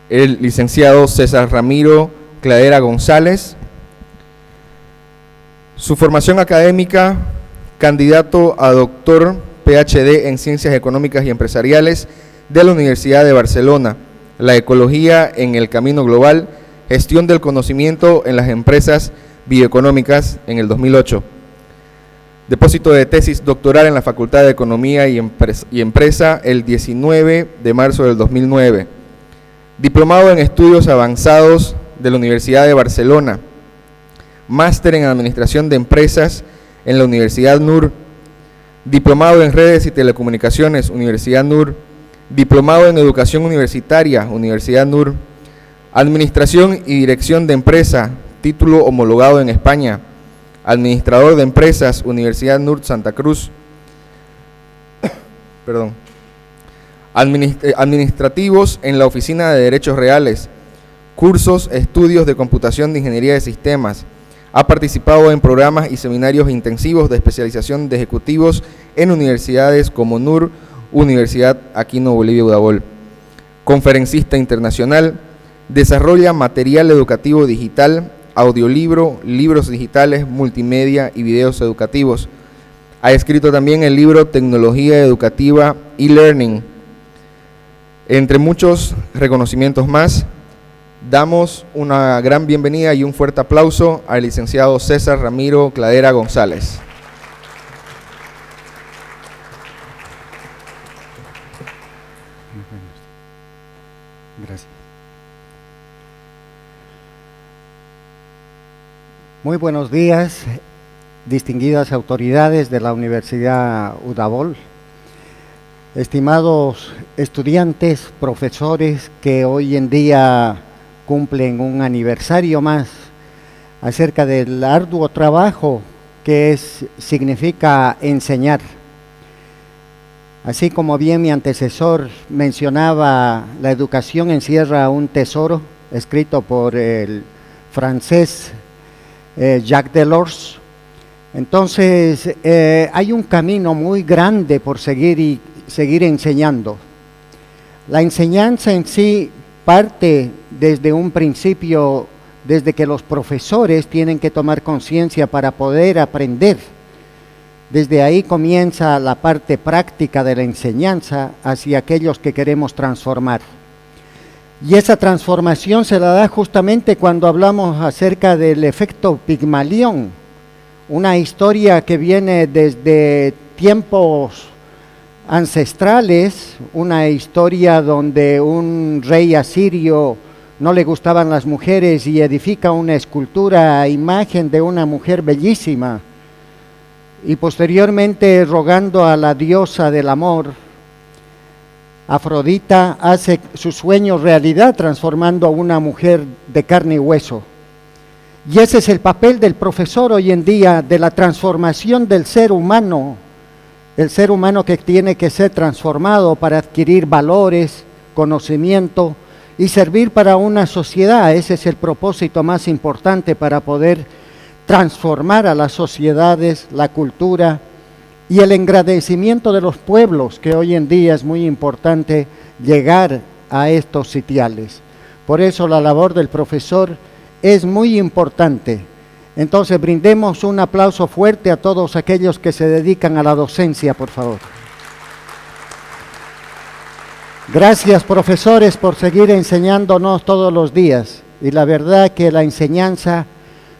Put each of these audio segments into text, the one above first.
el licenciado César Ramiro Cladera González. Su formación académica: candidato a doctor PhD en Ciencias Económicas y Empresariales de la Universidad de Barcelona, la ecología en el camino global, gestión del conocimiento en las empresas bioeconómicas en el 2008. Depósito de tesis doctoral en la Facultad de Economía y Empresa el 19 de marzo del 2009. Diplomado en Estudios Avanzados de la Universidad de Barcelona. Máster en Administración de Empresas en la Universidad NUR. Diplomado en Redes y Telecomunicaciones, Universidad NUR. Diplomado en Educación Universitaria, Universidad NUR. Administración y Dirección de Empresa, título homologado en España. Administrador de Empresas, Universidad NUR Santa Cruz. Administrativos en la Oficina de Derechos Reales. Cursos, estudios de computación de ingeniería de sistemas. Ha participado en programas y seminarios intensivos de especialización de ejecutivos en universidades como NUR, Universidad Aquino Bolivia Udabol. Conferencista internacional. Desarrolla material educativo digital, audiolibro, libros digitales, multimedia y videos educativos. Ha escrito también el libro Tecnología Educativa e-Learning, entre muchos reconocimientos más. Damos una gran bienvenida y un fuerte aplauso al licenciado César Ramiro Cladera González. Gracias. Muy buenos días, distinguidas autoridades de la Universidad Udabol, estimados estudiantes, profesores que hoy en día cumplen un aniversario más acerca del arduo trabajo que significa enseñar. Así como bien mi antecesor mencionaba, la educación encierra un tesoro, escrito por el francés Jacques Delors. Entonces hay un camino muy grande por seguir enseñando. La enseñanza en sí parte desde un principio, desde que los profesores tienen que tomar conciencia para poder aprender. Desde ahí comienza la parte práctica de la enseñanza hacia aquellos que queremos transformar. Y esa transformación se la da justamente cuando hablamos acerca del efecto Pigmalión, una historia que viene desde tiempos ancestrales, una historia donde un rey asirio no le gustaban las mujeres y edifica una escultura a imagen de una mujer bellísima, y posteriormente, rogando a la diosa del amor, Afrodita hace su sueño realidad, transformando a una mujer de carne y hueso. Y ese es el papel del profesor hoy en día, de la transformación del ser humano, el ser humano que tiene que ser transformado para adquirir valores, conocimiento y servir para una sociedad. Ese es el propósito más importante para poder transformar a las sociedades, la cultura y el engrandecimiento de los pueblos, que hoy en día es muy importante llegar a estos sitiales. Por eso la labor del profesor es muy importante. Entonces brindemos un aplauso fuerte a todos aquellos que se dedican a la docencia, por favor. Gracias, profesores, por seguir enseñándonos todos los días. Y la verdad que la enseñanza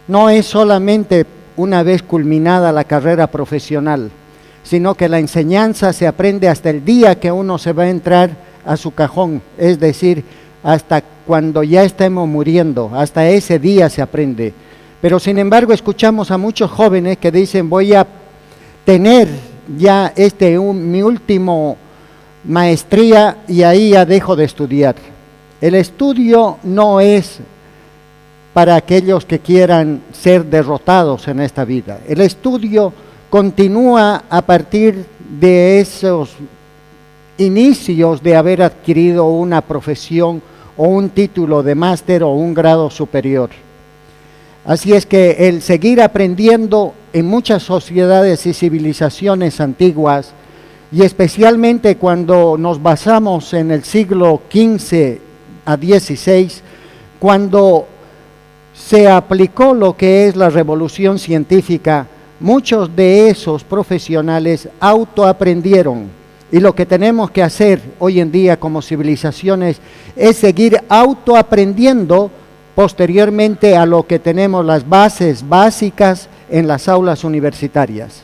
no es solamente una vez culminada la carrera profesional, sino que la enseñanza se aprende hasta el día que uno se va a entrar a su cajón, es decir, hasta cuando ya estemos muriendo, hasta ese día se aprende. Pero sin embargo escuchamos a muchos jóvenes que dicen: voy a tener ya mi último maestría y ahí ya dejo de estudiar. El estudio no es para aquellos que quieran ser derrotados en esta vida. El estudio continúa a partir de esos inicios de haber adquirido una profesión o un título de máster o un grado superior. Así es que el seguir aprendiendo en muchas sociedades y civilizaciones antiguas, y especialmente cuando nos basamos en el siglo XV a 16, cuando se aplicó lo que es la revolución científica, muchos de esos profesionales autoaprendieron. Y lo que tenemos que hacer hoy en día como civilizaciones es seguir autoaprendiendo posteriormente a lo que tenemos las bases básicas en las aulas universitarias.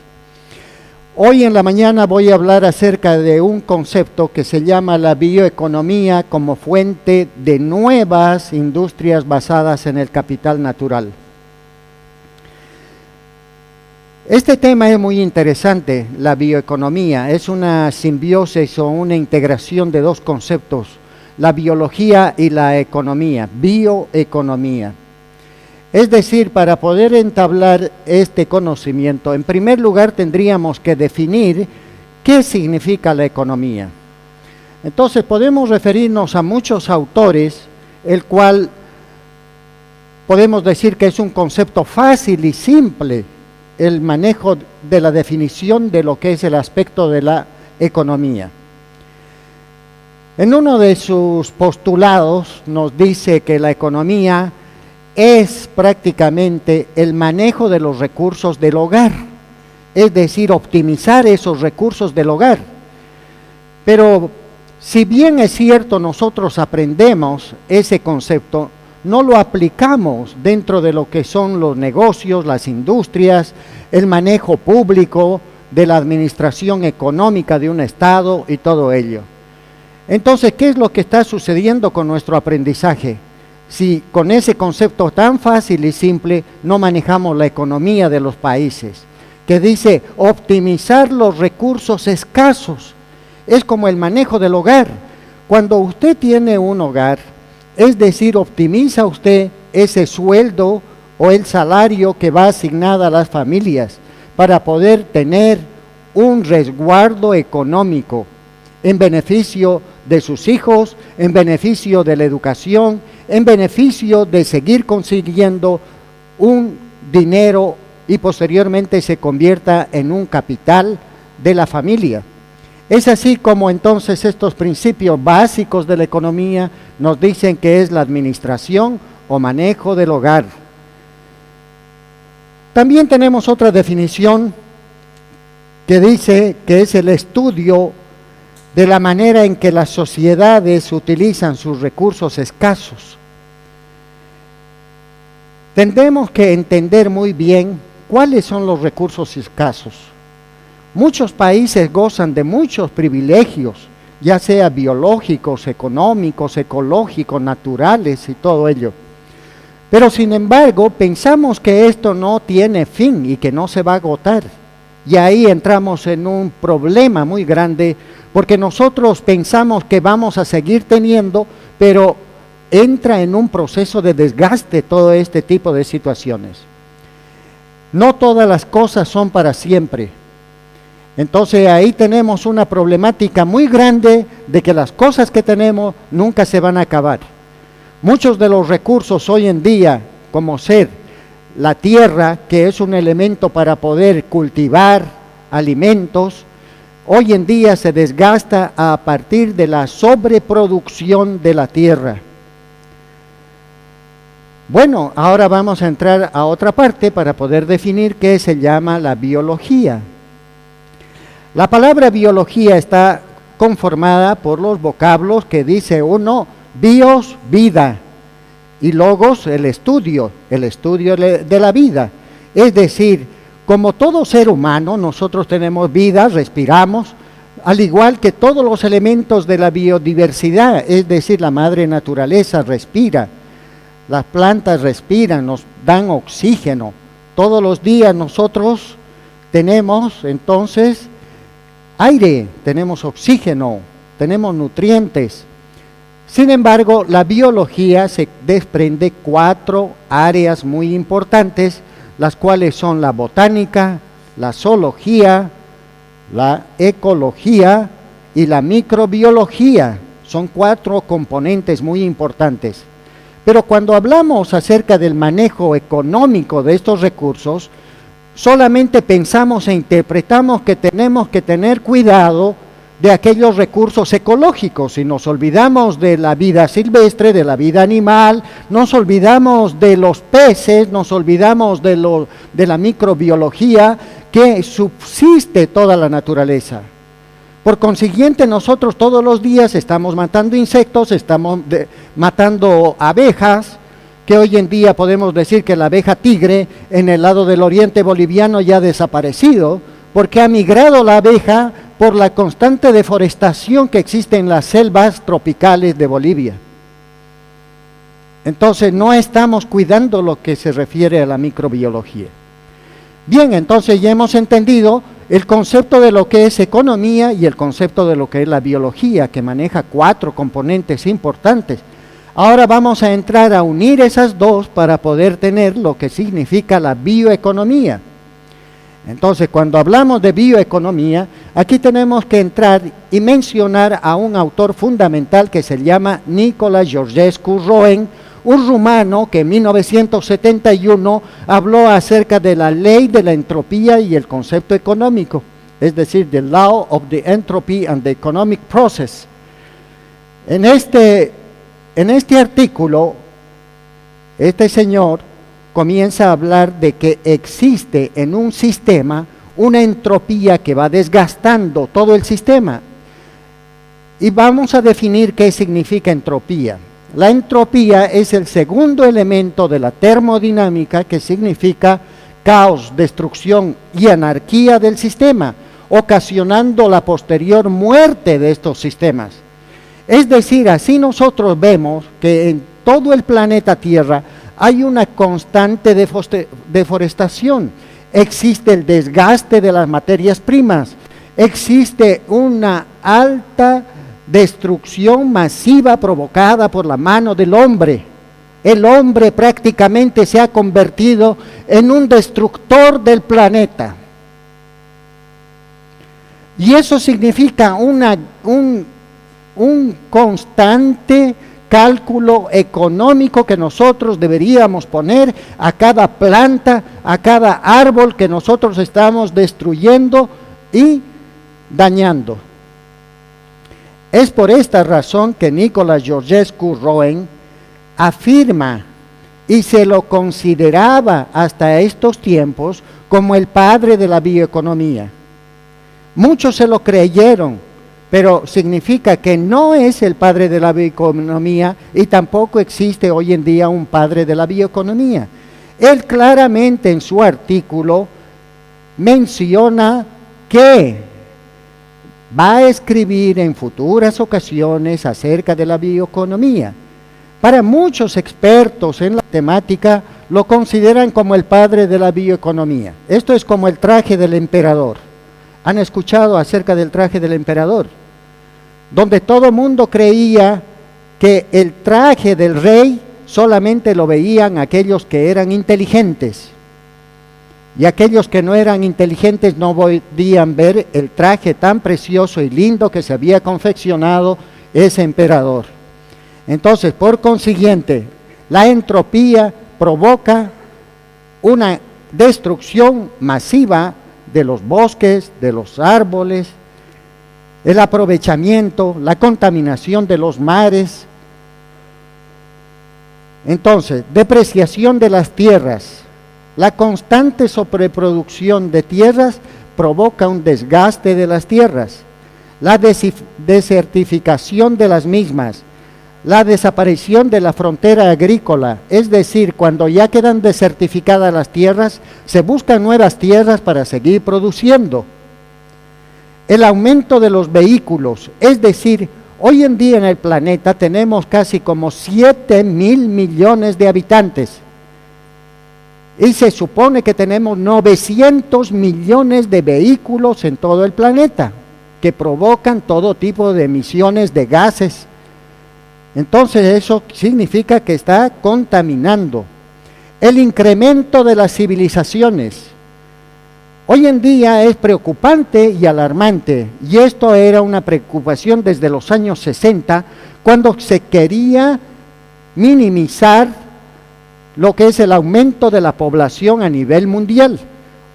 Hoy en la mañana voy a hablar acerca de un concepto que se llama la bioeconomía como fuente de nuevas industrias basadas en el capital natural. Este tema es muy interesante, la bioeconomía. Es una simbiosis o una integración de dos conceptos, la biología y la economía, bioeconomía. Es decir, para poder entablar este conocimiento, en primer lugar tendríamos que definir qué significa la economía. Entonces podemos referirnos a muchos autores, el cual podemos decir que es un concepto fácil y simple, el manejo de la definición de lo que es el aspecto de la economía. En uno de sus postulados nos dice que la economía es prácticamente el manejo de los recursos del hogar, es decir, optimizar esos recursos del hogar. Pero si bien es cierto, nosotros aprendemos ese concepto, no lo aplicamos dentro de lo que son los negocios, las industrias, el manejo público de la administración económica de un Estado y todo ello. Entonces, ¿qué es lo que está sucediendo con nuestro aprendizaje? Si con ese concepto tan fácil y simple no manejamos la economía de los países, que dice optimizar los recursos escasos, es como el manejo del hogar. Cuando usted tiene un hogar, es decir, optimiza usted ese sueldo o el salario que va asignado a las familias para poder tener un resguardo económico en beneficio de sus hijos, en beneficio de la educación, en beneficio de seguir consiguiendo un dinero y posteriormente se convierta en un capital de la familia. Es así como entonces estos principios básicos de la economía nos dicen que es la administración o manejo del hogar. También tenemos otra definición que dice que es el estudio de la manera en que las sociedades utilizan sus recursos escasos. Tendremos que entender muy bien cuáles son los recursos escasos. Muchos países gozan de muchos privilegios, ya sea biológicos, económicos, ecológicos, naturales y todo ello. Pero sin embargo, pensamos que esto no tiene fin y que no se va a agotar. Y ahí entramos en un problema muy grande, porque nosotros pensamos que vamos a seguir teniendo, pero entra en un proceso de desgaste todo este tipo de situaciones. No todas las cosas son para siempre. Entonces ahí tenemos una problemática muy grande de que las cosas que tenemos nunca se van a acabar. Muchos de los recursos hoy en día, como ser la tierra, que es un elemento para poder cultivar alimentos, hoy en día se desgasta a partir de la sobreproducción de la tierra. Bueno, ahora vamos a entrar a otra parte para poder definir qué se llama la biología. La palabra biología está conformada por los vocablos que dice uno, bios, vida, y logos, el estudio de la vida. Es decir, como todo ser humano, nosotros tenemos vida, respiramos, al igual que todos los elementos de la biodiversidad, es decir, la madre naturaleza respira, las plantas respiran, nos dan oxígeno. Todos los días nosotros tenemos entonces aire, tenemos oxígeno, tenemos nutrientes. Sin embargo, la biología se desprende 4 áreas muy importantes, las cuales son la botánica, la zoología, la ecología y la microbiología. Son 4 componentes muy importantes. Pero cuando hablamos acerca del manejo económico de estos recursos, solamente pensamos e interpretamos que tenemos que tener cuidado de aquellos recursos ecológicos y nos olvidamos de la vida silvestre, de la vida animal, nos olvidamos de los peces, nos olvidamos de la microbiología que subsiste toda la naturaleza. Por consiguiente, nosotros todos los días estamos matando insectos, estamos matando abejas, que hoy en día podemos decir que la abeja tigre en el lado del oriente boliviano ya ha desaparecido, porque ha migrado la abeja por la constante deforestación que existe en las selvas tropicales de Bolivia. Entonces no estamos cuidando lo que se refiere a la microbiología. Bien, entonces ya hemos entendido el concepto de lo que es economía y el concepto de lo que es la biología, que maneja 4 componentes importantes. Ahora vamos a entrar a unir esas dos para poder tener lo que significa la bioeconomía. Entonces, cuando hablamos de bioeconomía, aquí tenemos que entrar y mencionar a un autor fundamental que se llama Nicolae Georgescu-Roegen, un rumano que en 1971 habló acerca de la ley de la entropía y el concepto económico, es decir, the law of the entropy and the economic process. En este artículo, este señor comienza a hablar de que existe en un sistema una entropía que va desgastando todo el sistema. Y vamos a definir qué significa entropía. La entropía es el segundo elemento de la termodinámica, que significa caos, destrucción y anarquía del sistema, ocasionando la posterior muerte de estos sistemas. Es decir, así nosotros vemos que en todo el planeta Tierra hay una constante deforestación, existe el desgaste de las materias primas, existe una alta destrucción masiva provocada por la mano del hombre. El hombre prácticamente se ha convertido en un destructor del planeta. Y eso significa un constante cálculo económico que nosotros deberíamos poner a cada planta, a cada árbol que nosotros estamos destruyendo y dañando. Es por esta razón que Nicolae Georgescu-Roegen afirma y se lo consideraba hasta estos tiempos como el padre de la bioeconomía. Muchos se lo creyeron, pero significa que no es el padre de la bioeconomía y tampoco existe hoy en día un padre de la bioeconomía. Él claramente en su artículo menciona que va a escribir en futuras ocasiones acerca de la bioeconomía. Para muchos expertos en la temática lo consideran como el padre de la bioeconomía. Esto es como el traje del emperador. ¿Han escuchado acerca del traje del emperador? Donde todo mundo creía que el traje del rey solamente lo veían aquellos que eran inteligentes. Y aquellos que no eran inteligentes no podían ver el traje tan precioso y lindo que se había confeccionado ese emperador. Entonces, por consiguiente, la entropía provoca una destrucción masiva de los bosques, de los árboles, el aprovechamiento, la contaminación de los mares. Entonces, depreciación de las tierras. La constante sobreproducción de tierras provoca un desgaste de las tierras, la desertificación de las mismas, la desaparición de la frontera agrícola, es decir, cuando ya quedan desertificadas las tierras, se buscan nuevas tierras para seguir produciendo. El aumento de los vehículos, es decir, hoy en día en el planeta tenemos casi como 7.000 millones de habitantes. Y se supone que tenemos 900 millones de vehículos en todo el planeta, que provocan todo tipo de emisiones de gases. Entonces eso significa que está contaminando. El incremento de las civilizaciones. Hoy en día es preocupante y alarmante, y esto era una preocupación desde los años 60, cuando se quería minimizar lo que es el aumento de la población a nivel mundial.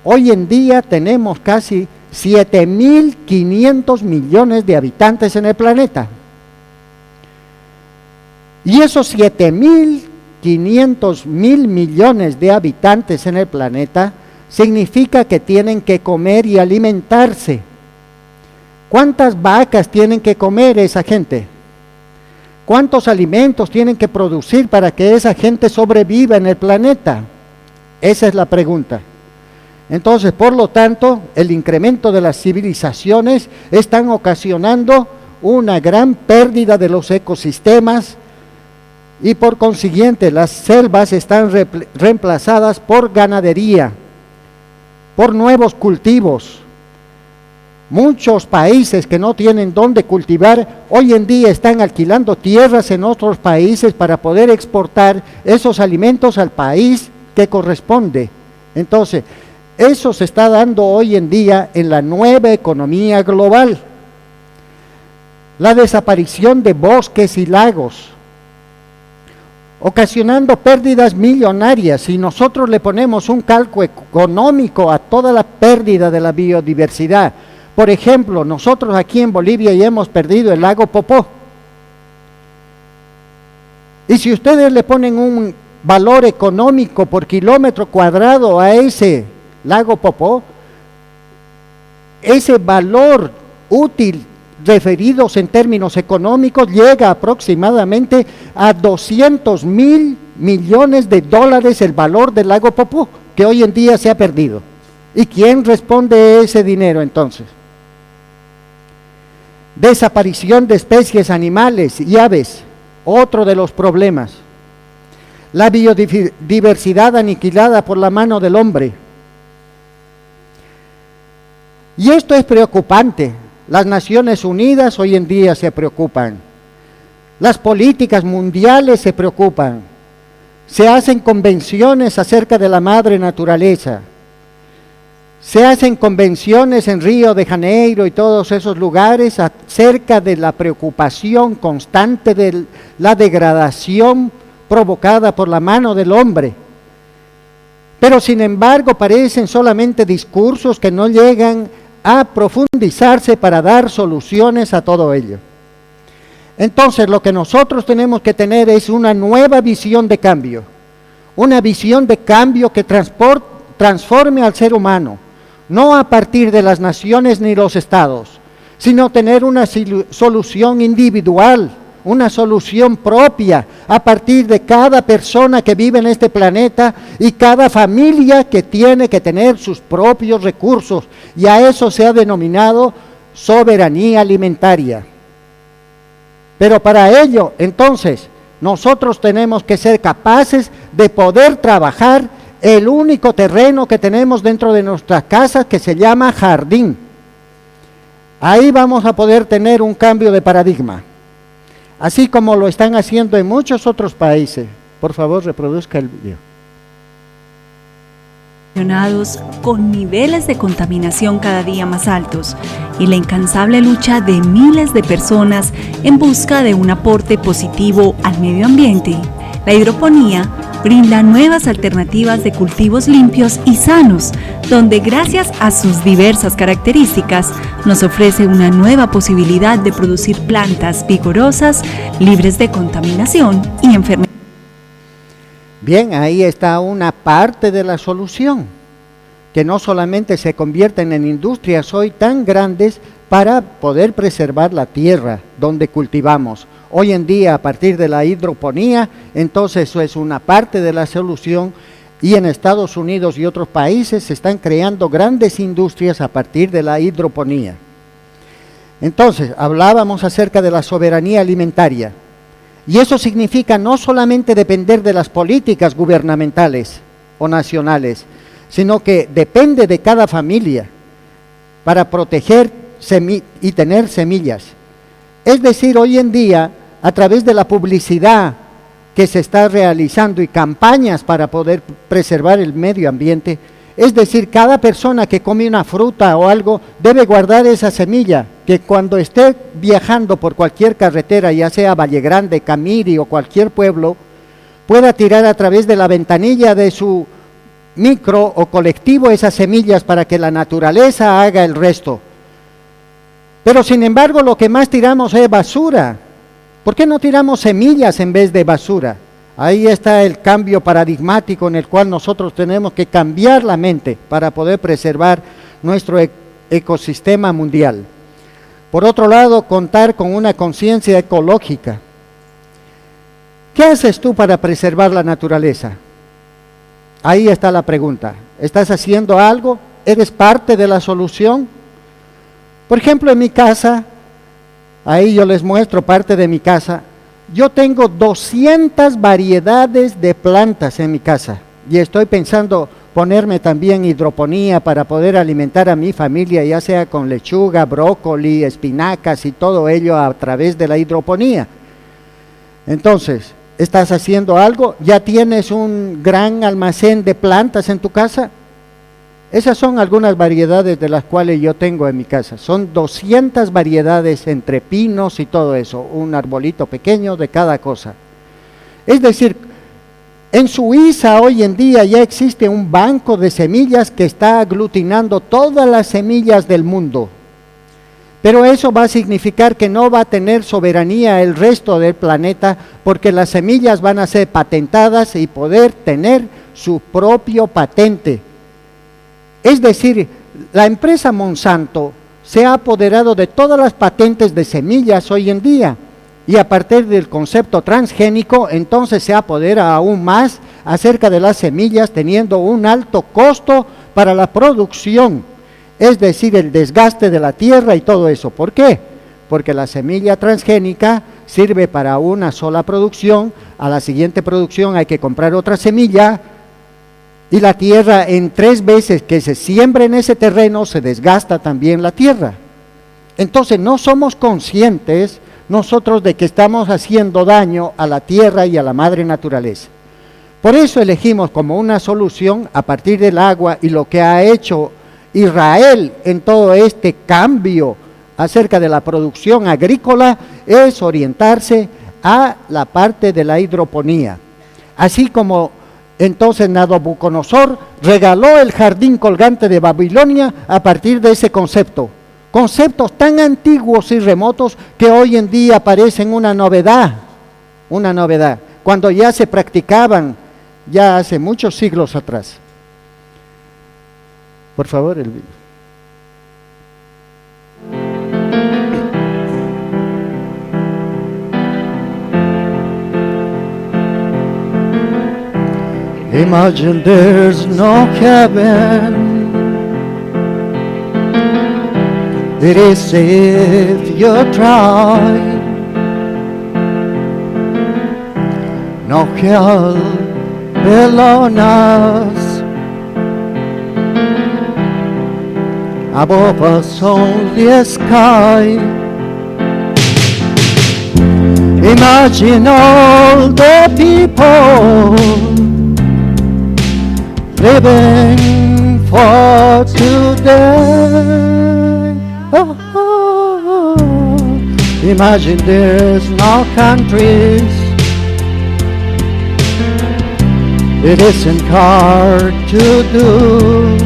Hoy en día tenemos casi 7.500 millones de habitantes en el planeta. Y esos 7.500 millones de habitantes en el planeta significa que tienen que comer y alimentarse. ¿Cuántas vacas tienen que comer esa gente? ¿Cuántos alimentos tienen que producir para que esa gente sobreviva en el planeta? Esa es la pregunta. Entonces, por lo tanto, el incremento de las civilizaciones están ocasionando una gran pérdida de los ecosistemas y por consiguiente las selvas están reemplazadas por ganadería, por nuevos cultivos. Muchos países que no tienen dónde cultivar, hoy en día están alquilando tierras en otros países para poder exportar esos alimentos al país que corresponde. Entonces, eso se está dando hoy en día en la nueva economía global. La desaparición de bosques y lagos, ocasionando pérdidas millonarias. Si nosotros le ponemos un cálculo económico a toda la pérdida de la biodiversidad, por ejemplo, nosotros aquí en Bolivia ya hemos perdido el lago Popó. Y si ustedes le ponen un valor económico por kilómetro cuadrado a ese lago Popó, ese valor útil referidos en términos económicos llega aproximadamente a 200.000 millones de dólares el valor del lago Popó, que hoy en día se ha perdido. ¿Y quién responde ese dinero entonces? Desaparición de especies animales y aves, otro de los problemas. La biodiversidad aniquilada por la mano del hombre. Y esto es preocupante. Las Naciones Unidas hoy en día se preocupan. Las políticas mundiales se preocupan. Se hacen convenciones acerca de la madre naturaleza. Se hacen convenciones en Río de Janeiro y todos esos lugares acerca de la preocupación constante de la degradación provocada por la mano del hombre. Pero sin embargo parecen solamente discursos que no llegan a profundizarse para dar soluciones a todo ello. Entonces lo que nosotros tenemos que tener es una nueva visión de cambio, una visión de cambio que transforme al ser humano, no a partir de las naciones ni los estados, sino tener una solución individual, una solución propia a partir de cada persona que vive en este planeta y cada familia que tiene que tener sus propios recursos, y a eso se ha denominado soberanía alimentaria. Pero para ello, entonces, nosotros tenemos que ser capaces de poder trabajar el único terreno que tenemos dentro de nuestras casas, que se llama jardín. Ahí vamos a poder tener un cambio de paradigma, así como lo están haciendo en muchos otros países. Por favor, reproduzca el video. Con niveles de contaminación cada día más altos y la incansable lucha de miles de personas en busca de un aporte positivo al medio ambiente, la hidroponía brinda nuevas alternativas de cultivos limpios y sanos, donde gracias a sus diversas características nos ofrece una nueva posibilidad de producir plantas vigorosas, libres de contaminación y enfermedades. Bien, ahí está una parte de la solución, que no solamente se convierten en industrias hoy tan grandes para poder preservar la tierra donde cultivamos. Hoy en día, a partir de la hidroponía, entonces eso es una parte de la solución, y en Estados Unidos y otros países se están creando grandes industrias a partir de la hidroponía. Entonces, hablábamos acerca de la soberanía alimentaria. Y eso significa no solamente depender de las políticas gubernamentales o nacionales, sino que depende de cada familia para proteger y tener semillas. Es decir, hoy en día, a través de la publicidad que se está realizando y campañas para poder preservar el medio ambiente, es decir, cada persona que come una fruta o algo debe guardar esa semilla, que cuando esté viajando por cualquier carretera, ya sea Valle Grande, Camiri o cualquier pueblo, pueda tirar a través de la ventanilla de su micro o colectivo esas semillas para que la naturaleza haga el resto. Pero sin embargo lo que más tiramos es basura. ¿Por qué no tiramos semillas en vez de basura? Ahí está el cambio paradigmático en el cual nosotros tenemos que cambiar la mente para poder preservar nuestro ecosistema mundial. Por otro lado, contar con una conciencia ecológica. ¿Qué haces tú para preservar la naturaleza? Ahí está la pregunta. ¿Estás haciendo algo? ¿Eres parte de la solución? Por ejemplo, en mi casa, ahí yo les muestro parte de mi casa. Yo tengo 200 variedades de plantas en mi casa y estoy pensando ponerme también hidroponía para poder alimentar a mi familia, ya sea con lechuga, brócoli, espinacas y todo ello a través de la hidroponía. Entonces, ¿estás haciendo algo? ¿Ya tienes un gran almacén de plantas en tu casa? Esas son algunas variedades de las cuales yo tengo en mi casa. Son 200 variedades entre pinos y todo eso, un arbolito pequeño de cada cosa. Es decir, en Suiza hoy en día ya existe un banco de semillas que está aglutinando todas las semillas del mundo. Pero eso va a significar que no va a tener soberanía el resto del planeta porque las semillas van a ser patentadas y poder tener su propio patente. Es decir, la empresa Monsanto se ha apoderado de todas las patentes de semillas hoy en día. Y a partir del concepto transgénico, entonces se apodera aún más acerca de las semillas, teniendo un alto costo para la producción, es decir, el desgaste de la tierra y todo eso. ¿Por qué? Porque la semilla transgénica sirve para una sola producción, a la siguiente producción hay que comprar otra semilla, y la tierra en 3 veces que se siembra en ese terreno, se desgasta también la tierra. Entonces no somos conscientes nosotros de que estamos haciendo daño a la tierra y a la madre naturaleza. Por eso elegimos como una solución a partir del agua y lo que ha hecho Israel en todo este cambio acerca de la producción agrícola es orientarse a la parte de la hidroponía. Así como entonces Nabucodonosor regaló el jardín colgante de Babilonia a partir de ese concepto. Conceptos tan antiguos y remotos que hoy en día parecen una novedad, cuando ya se practicaban ya hace muchos siglos atrás. Por favor, el video. Imagine there's no heaven. It is if you try. No hell below us. Above us only a sky. Imagine all the people living for today. Imagine there's no countries. It isn't hard to do.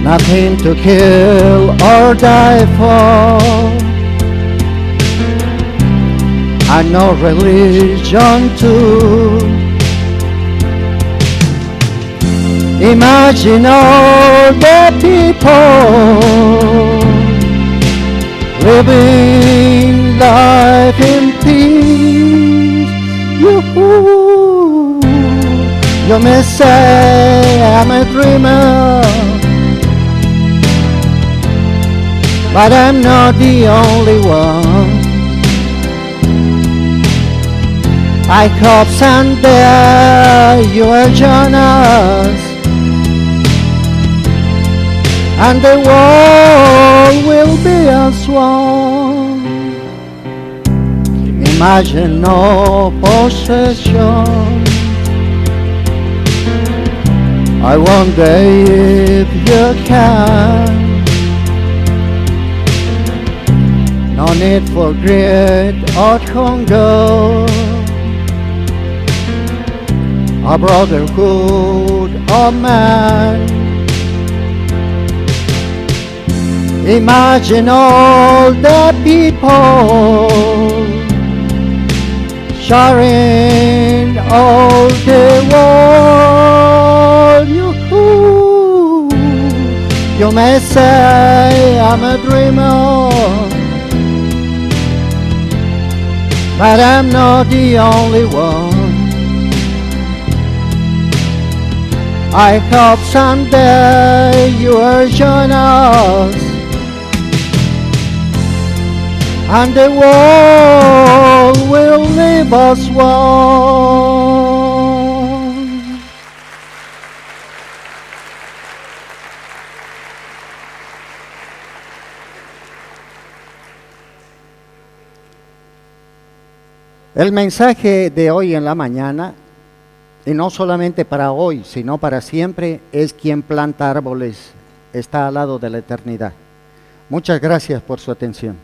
Nothing to kill or die for. And no religion too. Imagine all the people living life in peace. You may say I'm a dreamer, but I'm not the only one. I hope someday you will join us, and the world will be as one. Imagine no possession. I wonder if you can. No need for greed or hunger. a brotherhood of man. Imagine all the people sharing all the world. You may say I'm a dreamer, but I'm not the only one. I hope someday you will join us, and the world will leave us one. El mensaje de hoy en la mañana, y no solamente para hoy, sino para siempre, es quien planta árboles está al lado de la eternidad. Muchas gracias por su atención.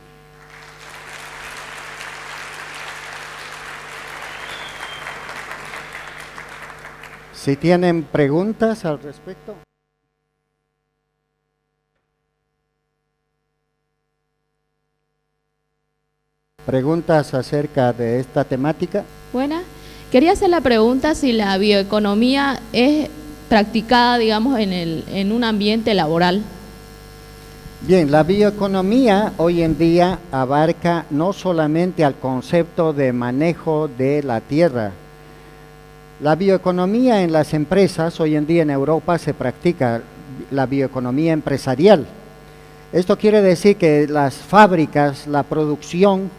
Si tienen preguntas al respecto. ¿Preguntas acerca de esta temática? Buenas. Quería hacer la pregunta si la bioeconomía es practicada, digamos, en un ambiente laboral. Bien, la bioeconomía hoy en día abarca no solamente al concepto de manejo de la tierra. La bioeconomía en las empresas, hoy en día en Europa se practica la bioeconomía empresarial. Esto quiere decir que las fábricas, la producción,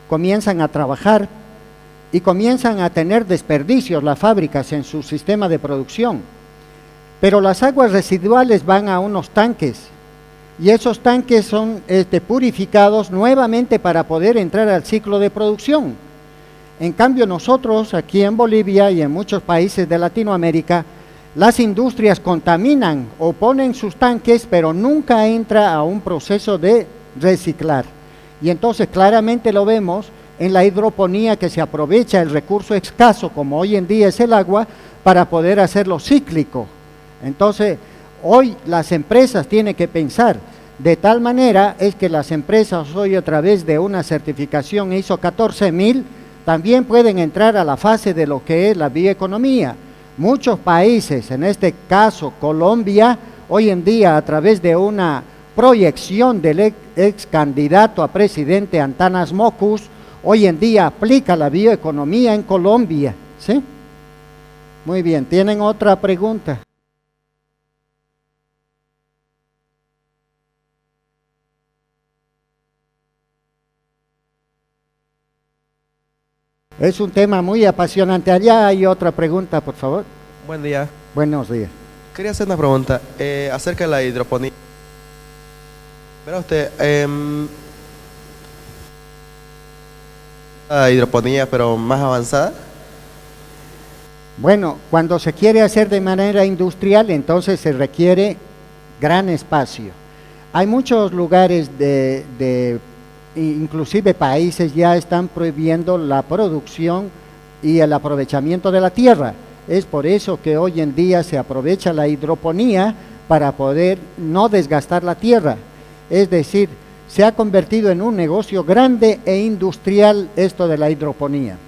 comienzan a trabajar y comienzan a tener desperdicios las fábricas en su sistema de producción. Pero las aguas residuales van a unos tanques y esos tanques son purificados nuevamente para poder entrar al ciclo de producción. En cambio nosotros aquí en Bolivia y en muchos países de Latinoamérica, las industrias contaminan o ponen sus tanques, pero nunca entra a un proceso de reciclar. Y entonces claramente lo vemos en la hidroponía, que se aprovecha el recurso escaso, como hoy en día es el agua, para poder hacerlo cíclico. Entonces, hoy las empresas tienen que pensar, de tal manera es que las empresas hoy a través de una certificación ISO 14000, también pueden entrar a la fase de lo que es la bioeconomía. Muchos países, en este caso Colombia, hoy en día a través de una proyección del ex candidato a presidente Antanas Mockus, hoy en día aplica la bioeconomía en Colombia, ¿sí? Muy bien, ¿tienen otra pregunta? Es un tema muy apasionante. Allá hay otra pregunta, por favor. Buen día. Buenos días. Quería hacer una pregunta acerca de la hidroponía. Verá usted, la hidroponía, pero más avanzada. Bueno, cuando se quiere hacer de manera industrial, entonces se requiere gran espacio. Hay muchos lugares inclusive países ya están prohibiendo la producción y el aprovechamiento de la tierra. Es por eso que hoy en día se aprovecha la hidroponía para poder no desgastar la tierra. Es decir, se ha convertido en un negocio grande e industrial esto de la hidroponía.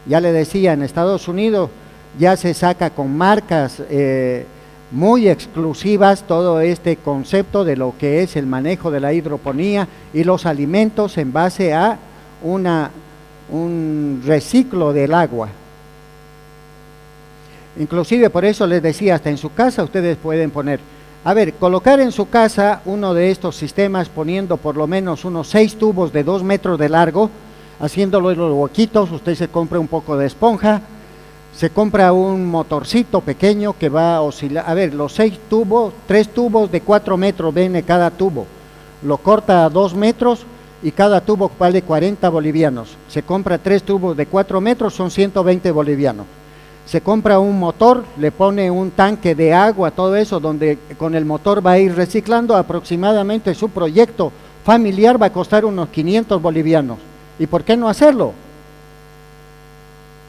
Ya le decía, en Estados Unidos ya se saca con marcas muy exclusivas todo este concepto de lo que es el manejo de la hidroponía y los alimentos en base a un reciclo del agua. Inclusive por eso les decía, hasta en su casa ustedes pueden poner, colocar en su casa uno de estos sistemas poniendo por lo menos unos 6 tubos de 2 metros de largo, haciéndolo en los huequitos. Usted se compra un poco de esponja, se compra un motorcito pequeño que va a oscilar, los 6 tubos, 3 tubos de 4 metros viene cada tubo, lo corta a 2 metros y cada tubo vale 40 bolivianos, se compra 3 tubos de 4 metros, son 120 bolivianos, se compra un motor, le pone un tanque de agua, todo eso, donde con el motor va a ir reciclando. Aproximadamente su proyecto familiar va a costar unos 500 bolivianos, ¿y por qué no hacerlo?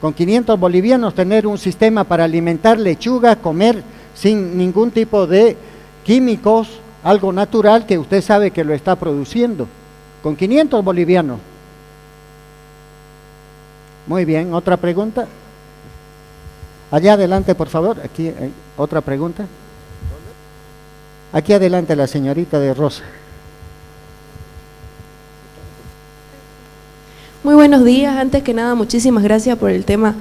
Con 500 bolivianos tener un sistema para alimentar lechuga, comer sin ningún tipo de químicos, algo natural que usted sabe que lo está produciendo. Con 500 bolivianos. Muy bien, ¿otra pregunta? Allá adelante, por favor. Aquí hay otra pregunta. Aquí adelante la señorita de rosa. Muy buenos días. Antes que nada, muchísimas gracias por el tema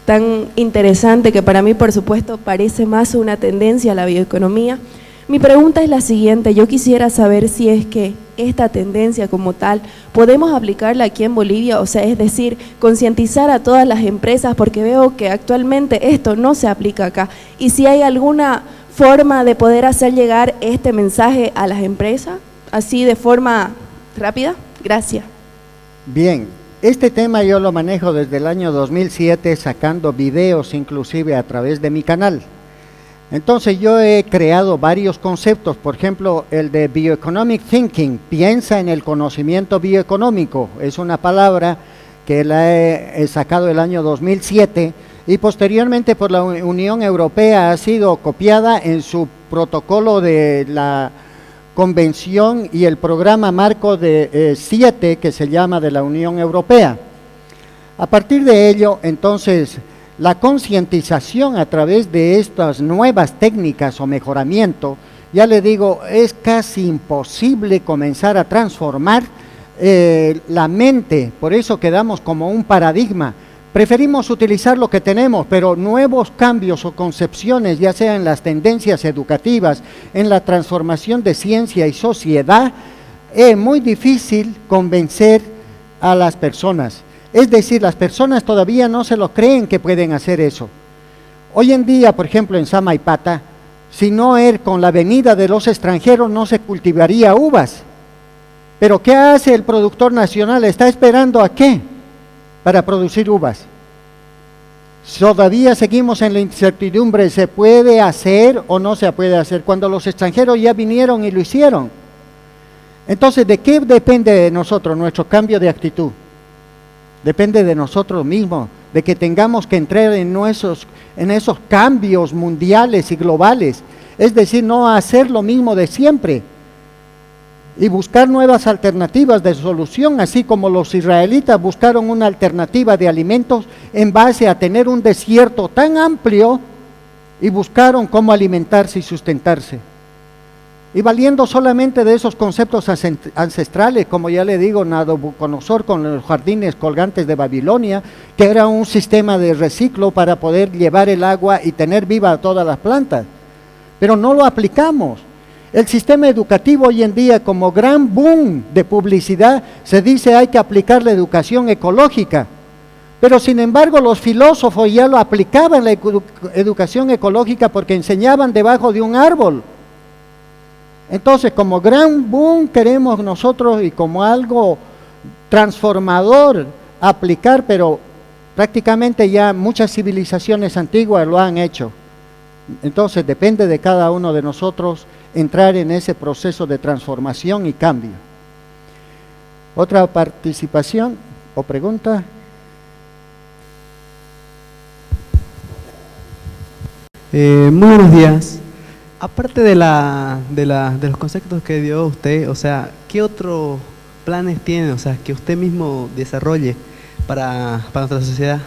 tan interesante que para mí, por supuesto, parece más una tendencia a la bioeconomía. Mi pregunta es la siguiente. Yo quisiera saber si es que esta tendencia como tal podemos aplicarla aquí en Bolivia, o sea, es decir, concientizar a todas las empresas, porque veo que actualmente esto no se aplica acá. Y si hay alguna forma de poder hacer llegar este mensaje a las empresas, así de forma rápida. Gracias. Bien, este tema yo lo manejo desde el año 2007, sacando videos inclusive a través de mi canal. Entonces yo he creado varios conceptos, por ejemplo, el de Bioeconomic Thinking, piensa en el conocimiento bioeconómico, es una palabra que la he sacado el año 2007 y posteriormente por la Unión Europea ha sido copiada en su protocolo de la convención y el programa marco de 7 que se llama de la Unión Europea. A partir de ello, entonces, la concientización a través de estas nuevas técnicas o mejoramiento, ya le digo, es casi imposible comenzar a transformar la mente, por eso quedamos como un paradigma. Preferimos utilizar lo que tenemos, pero nuevos cambios o concepciones, ya sea en las tendencias educativas, en la transformación de ciencia y sociedad, es muy difícil convencer a las personas. Es decir, las personas todavía no se lo creen que pueden hacer eso. Hoy en día, por ejemplo, en Samaipata, si no con la venida de los extranjeros no se cultivaría uvas. Pero ¿qué hace el productor nacional? ¿Está esperando a qué? Para producir uvas. Todavía seguimos en la incertidumbre, ¿se puede hacer o no se puede hacer? Cuando los extranjeros ya vinieron y lo hicieron. Entonces, ¿de qué depende de nosotros nuestro cambio de actitud? Depende de nosotros mismos, de que tengamos que entrar en esos cambios mundiales y globales, es decir, no hacer lo mismo de siempre y buscar nuevas alternativas de solución, así como los israelitas buscaron una alternativa de alimentos en base a tener un desierto tan amplio y buscaron cómo alimentarse y sustentarse. Y valiendo solamente de esos conceptos ancestrales, como ya le digo, Nabucodonosor con los jardines colgantes de Babilonia, que era un sistema de reciclo para poder llevar el agua y tener viva a todas las plantas. Pero no lo aplicamos. El sistema educativo hoy en día, como gran boom de publicidad, se dice hay que aplicar la educación ecológica. Pero sin embargo los filósofos ya lo aplicaban la educación ecológica porque enseñaban debajo de un árbol. Entonces, como gran boom queremos nosotros y como algo transformador aplicar, pero prácticamente ya muchas civilizaciones antiguas lo han hecho. Entonces, depende de cada uno de nosotros entrar en ese proceso de transformación y cambio. ¿Otra participación o pregunta? Muy buenos días. Aparte de los conceptos que dio usted, o sea, ¿qué otros planes tiene, o sea, que usted mismo desarrolle para nuestra sociedad?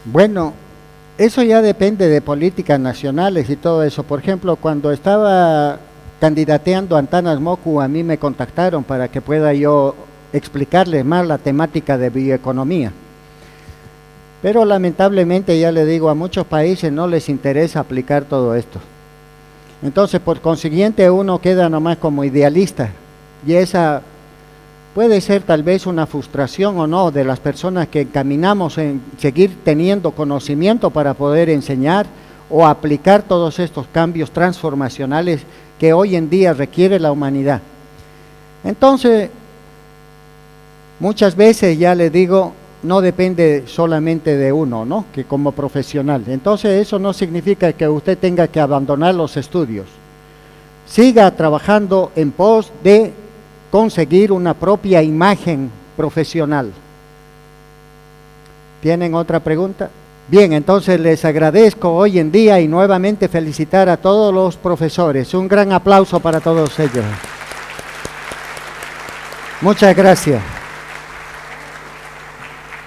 Bueno, eso ya depende de políticas nacionales y todo eso. Por ejemplo, cuando estaba candidateando a Antanas Moku, a mí me contactaron para que pueda yo explicarles más la temática de bioeconomía. Pero lamentablemente, ya le digo, a muchos países no les interesa aplicar todo esto. Entonces, por consiguiente, uno queda nomás como idealista. Y esa puede ser tal vez una frustración o no de las personas que encaminamos en seguir teniendo conocimiento para poder enseñar o aplicar todos estos cambios transformacionales que hoy en día requiere la humanidad. Entonces, muchas veces, ya le digo, no depende solamente de uno, ¿no? Que como profesional. Entonces eso no significa que usted tenga que abandonar los estudios. Siga trabajando en pos de conseguir una propia imagen profesional. ¿Tienen otra pregunta? Bien, entonces les agradezco hoy en día y nuevamente felicitar a todos los profesores. Un gran aplauso para todos ellos. Muchas gracias.